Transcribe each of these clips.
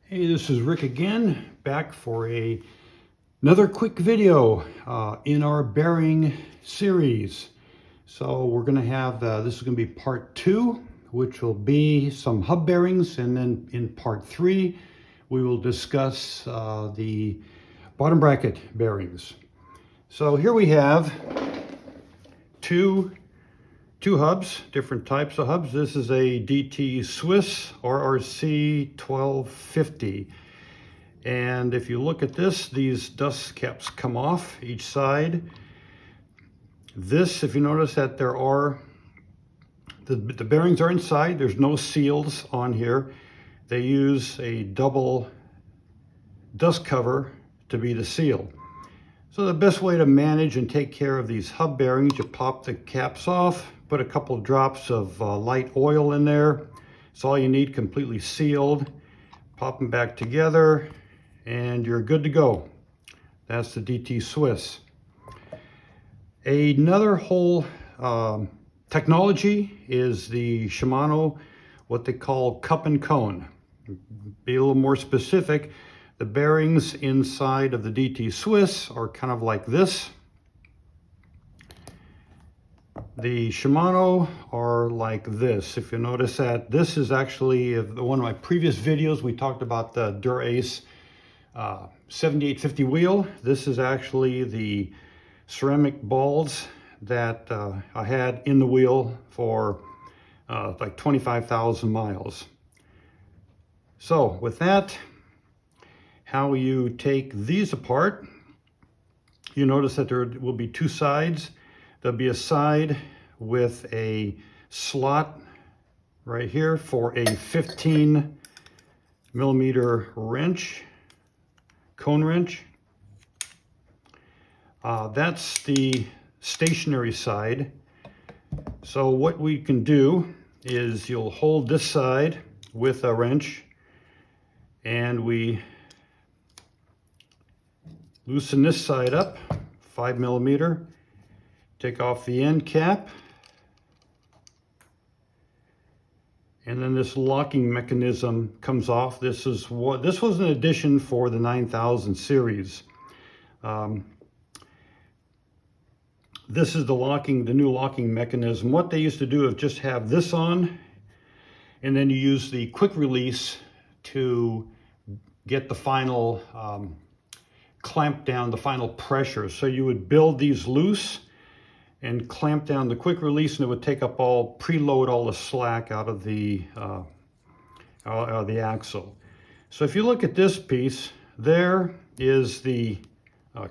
Hey, this is Rick again, back for another quick video in our bearing series. So we're going to have, this is going to be part 2, which will be some hub bearings, and then in part 3, we will discuss the bottom bracket bearings. So here we have two hubs, different types of hubs. This is a DT Swiss RRC 1250. And if you look at this, these dust caps come off each side. This, if you notice that there are, the bearings are inside, there's no seals on here. They use a double dust cover to be the seal. So the best way to manage and take care of these hub bearings, you pop the caps off, put a couple drops of light oil in there. It's all you need, completely sealed. Pop them back together and you're good to go. That's the DT Swiss. Another whole technology is the Shimano, what they call cup and cone. Be a little more specific, the bearings inside of the DT Swiss are kind of like this. The Shimano are like this. If you notice that, this is actually one of my previous videos. We talked about the Dura-Ace 7850 wheel. This is actually the ceramic balls that I had in the wheel for like 25,000 miles. So with that, how you take these apart, you notice that there will be two sides. There'll be a side with a slot right here for a 15 millimeter wrench, cone wrench. That's the stationary side. So what we can do is you'll hold this side with a wrench and we loosen this side up, 5 millimeter. Take off the end cap, and then this locking mechanism comes off. This was an addition for the 9000 series. This is the new locking mechanism. What they used to do is just have this on, and then you use the quick release to get the final clamp down, the final pressure. So you would build these loose and clamp down the quick release, and it would take up preload all the slack out of the axle. So if you look at this piece, there is the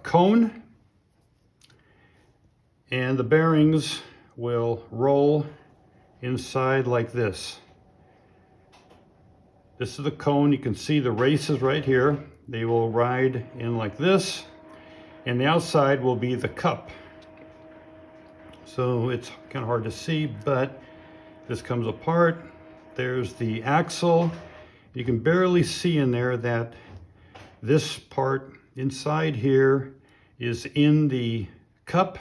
cone, and the bearings will roll inside like this. This is the cone. You can see the races right here. They will ride in like this, and the outside will be the cup. So it's kind of hard to see, but this comes apart. There's the axle. You can barely see in there that this part inside here is in the cup.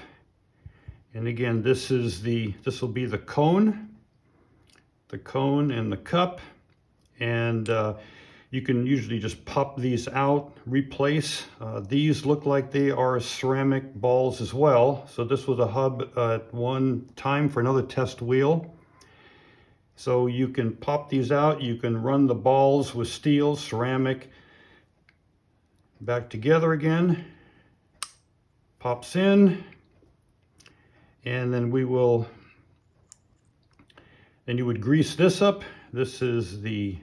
And again, this will be the cone and the cup. And you can usually just pop these out, replace. These look like they are ceramic balls as well. So this was a hub at one time for another test wheel. So you can pop these out. You can run the balls with steel, ceramic, back together again. Pops in. And then then you would grease this up. This is the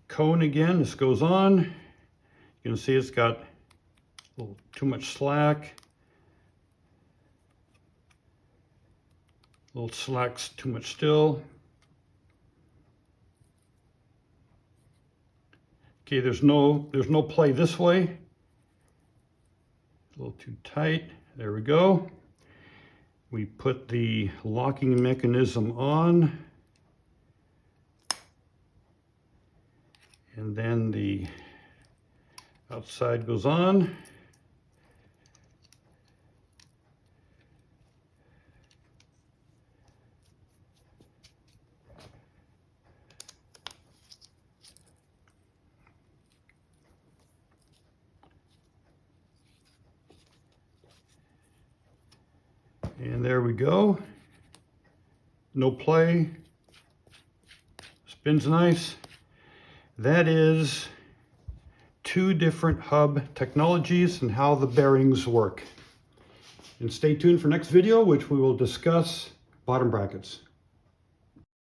cone again. This goes on. You can see it's got a little too much slack. Little slack's too much still. Okay, there's no play this way. A little too tight. There we go. We put the locking mechanism on. And then the outside goes on. And there we go. No play. Spins nice. That is 2 different hub technologies and how the bearings work. And stay tuned for next video, which we will discuss bottom brackets.